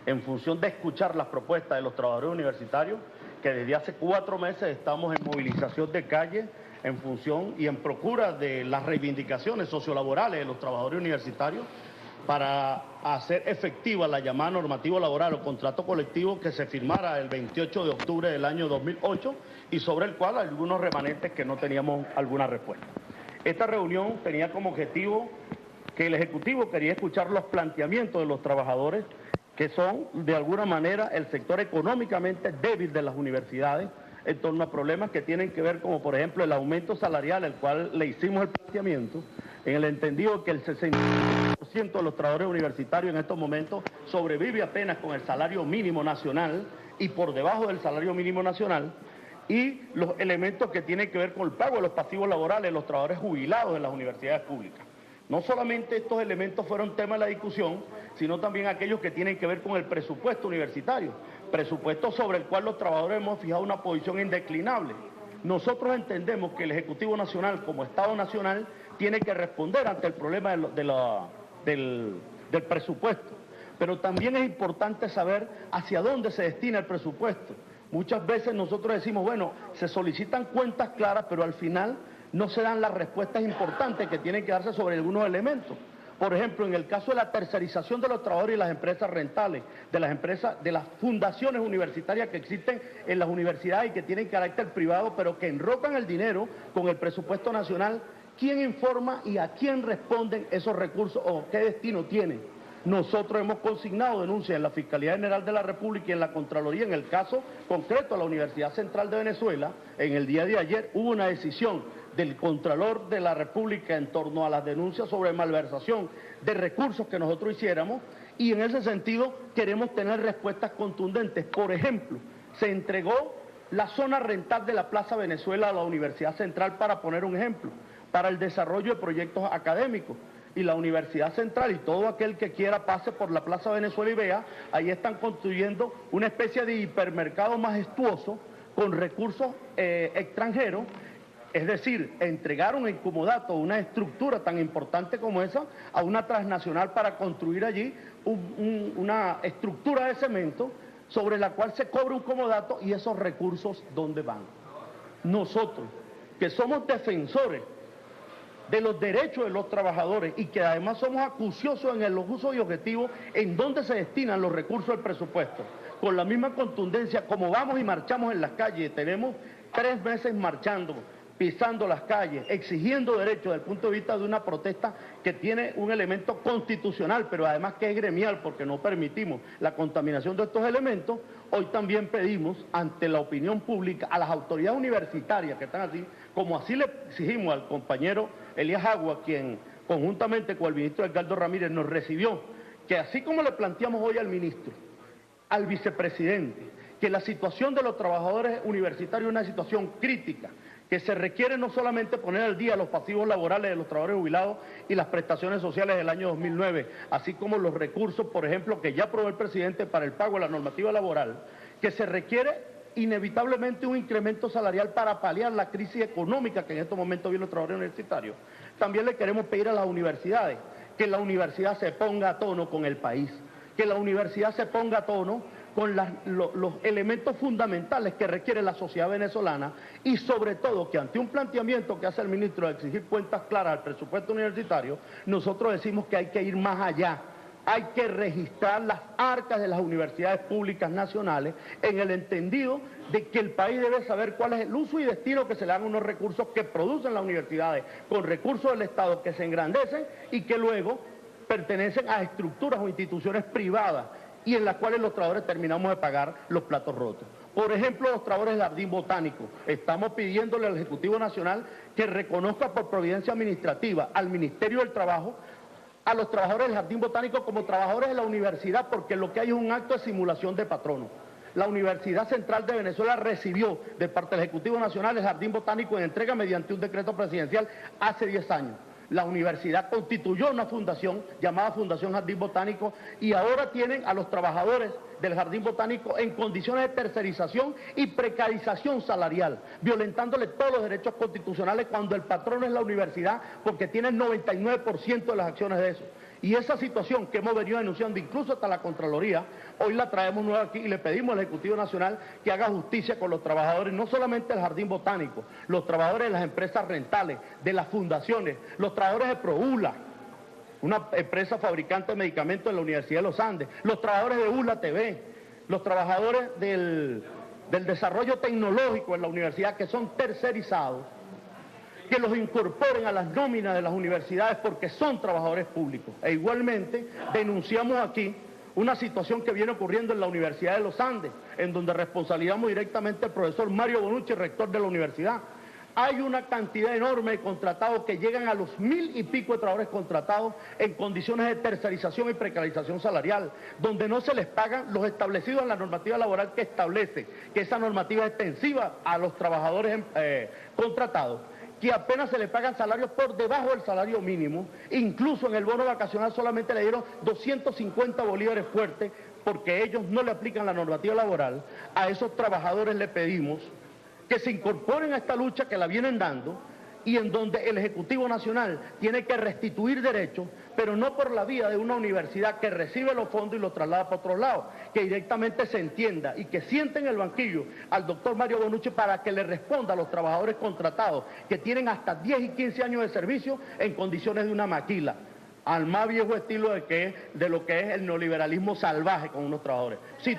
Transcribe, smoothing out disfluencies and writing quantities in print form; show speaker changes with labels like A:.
A: en función de escuchar las propuestas de los trabajadores universitarios, que desde hace 4 meses estamos en movilización de calle en función y en procura de las reivindicaciones sociolaborales de los trabajadores universitarios para hacer efectiva la llamada normativa laboral o contrato colectivo que se firmara el 28 de octubre del año 2008 y sobre el cual hay algunos remanentes que no teníamos alguna respuesta. Esta reunión tenía como objetivo que el Ejecutivo quería escuchar los planteamientos de los trabajadores, que son de alguna manera el sector económicamente débil de las universidades, en torno a problemas que tienen que ver como por ejemplo el aumento salarial, al cual le hicimos el planteamiento, en el entendido que el 60% de los trabajadores universitarios en estos momentos sobrevive apenas con el salario mínimo nacional y por debajo del salario mínimo nacional, y los elementos que tienen que ver con el pago de los pasivos laborales de los trabajadores jubilados de las universidades públicas. No solamente estos elementos fueron tema de la discusión, sino también aquellos que tienen que ver con el presupuesto universitario, presupuesto sobre el cual los trabajadores hemos fijado una posición indeclinable. Nosotros entendemos que el Ejecutivo Nacional, como Estado Nacional, tiene que responder ante el problema del presupuesto, pero también es importante saber hacia dónde se destina el presupuesto. Muchas veces nosotros decimos, bueno, se solicitan cuentas claras, pero al final no se dan las respuestas importantes que tienen que darse sobre algunos elementos. Por ejemplo, en el caso de la tercerización de los trabajadores y las empresas rentales, de las fundaciones universitarias que existen en las universidades y que tienen carácter privado, pero que enrocan el dinero con el presupuesto nacional, ¿quién informa y a quién responden esos recursos o qué destino tienen? Nosotros hemos consignado denuncias en la Fiscalía General de la República y en la Contraloría. En el caso concreto de la Universidad Central de Venezuela, en el día de ayer hubo una decisión del Contralor de la República en torno a las denuncias sobre malversación de recursos que nosotros hiciéramos, y en ese sentido queremos tener respuestas contundentes. Por ejemplo, se entregó la zona rental de la Plaza Venezuela a la Universidad Central, para poner un ejemplo, para el desarrollo de proyectos académicos. Y la Universidad Central y todo aquel que quiera pase por la Plaza Venezuela y vea, ahí están construyendo una especie de hipermercado majestuoso con recursos extranjeros, es decir, entregaron en comodato una estructura tan importante como esa a una transnacional para construir allí una estructura de cemento sobre la cual se cobra un comodato. ¿Y esos recursos dónde van? Nosotros, que somos defensores de los derechos de los trabajadores y que además somos acuciosos en los usos y objetivos en dónde se destinan los recursos del presupuesto, con la misma contundencia como vamos y marchamos en las calles, tenemos 3 meses marchando, pisando las calles, exigiendo derechos desde el punto de vista de una protesta que tiene un elemento constitucional, pero además que es gremial, porque no permitimos la contaminación de estos elementos. Hoy también pedimos ante la opinión pública a las autoridades universitarias que están así, como así le exigimos al compañero Elías Agua, quien conjuntamente con el ministro Edgardo Ramírez nos recibió, que así como le planteamos hoy al ministro, al vicepresidente, que la situación de los trabajadores universitarios es una situación crítica, que se requiere no solamente poner al día los pasivos laborales de los trabajadores jubilados y las prestaciones sociales del año 2009, así como los recursos, por ejemplo, que ya aprobó el presidente para el pago de la normativa laboral, que se requiere inevitablemente un incremento salarial para paliar la crisis económica que en estos momentos viven los trabajadores universitarios. También le queremos pedir a las universidades que la universidad se ponga a tono con el país, que la universidad se ponga a tono con los elementos fundamentales que requiere la sociedad venezolana, y sobre todo que ante un planteamiento que hace el ministro de exigir cuentas claras al presupuesto universitario, nosotros decimos que hay que ir más allá. Hay que registrar las arcas de las universidades públicas nacionales en el entendido de que el país debe saber cuál es el uso y destino que se le dan unos recursos que producen las universidades con recursos del Estado que se engrandecen y que luego pertenecen a estructuras o instituciones privadas y en las cuales los trabajadores terminamos de pagar los platos rotos. Por ejemplo, los trabajadores del Jardín Botánico. Estamos pidiéndole al Ejecutivo Nacional que reconozca por providencia administrativa al Ministerio del Trabajo a los trabajadores del Jardín Botánico como trabajadores de la universidad, porque lo que hay es un acto de simulación de patrono. La Universidad Central de Venezuela recibió de parte del Ejecutivo Nacional el Jardín Botánico en entrega mediante un decreto presidencial hace 10 años. La universidad constituyó una fundación llamada Fundación Jardín Botánico y ahora tienen a los trabajadores del Jardín Botánico en condiciones de tercerización y precarización salarial, violentándole todos los derechos constitucionales cuando el patrono es la universidad, porque tiene el 99% de las acciones de eso. Y esa situación que hemos venido denunciando incluso hasta la Contraloría, hoy la traemos nueva aquí y le pedimos al Ejecutivo Nacional que haga justicia con los trabajadores, no solamente del Jardín Botánico, los trabajadores de las empresas rentales, de las fundaciones, los trabajadores de ProULA, una empresa fabricante de medicamentos en la Universidad de los Andes, los trabajadores de ULA TV, los trabajadores del desarrollo tecnológico en la universidad que son tercerizados, que los incorporen a las nóminas de las universidades porque son trabajadores públicos. E igualmente denunciamos aquí una situación que viene ocurriendo en la Universidad de los Andes, en donde responsabilizamos directamente al profesor Mario Bonucci, rector de la universidad. Hay una cantidad enorme de contratados que llegan a los 1000 y pico de trabajadores contratados en condiciones de tercerización y precarización salarial, donde no se les pagan los establecidos en la normativa laboral que establece, que esa normativa es extensiva a los trabajadores contratados, que apenas se les pagan salarios por debajo del salario mínimo. Incluso en el bono vacacional solamente le dieron 250 bolívares fuertes porque ellos no le aplican la normativa laboral. A esos trabajadores le pedimos que se incorporen a esta lucha que la vienen dando y en donde el Ejecutivo Nacional tiene que restituir derechos, pero no por la vía de una universidad que recibe los fondos y los traslada para otro lado, que directamente se entienda y que siente en el banquillo al doctor Mario Bonucci para que le responda a los trabajadores contratados que tienen hasta 10 y 15 años de servicio en condiciones de una maquila, al más viejo estilo de lo que es el neoliberalismo salvaje con unos trabajadores. Sí,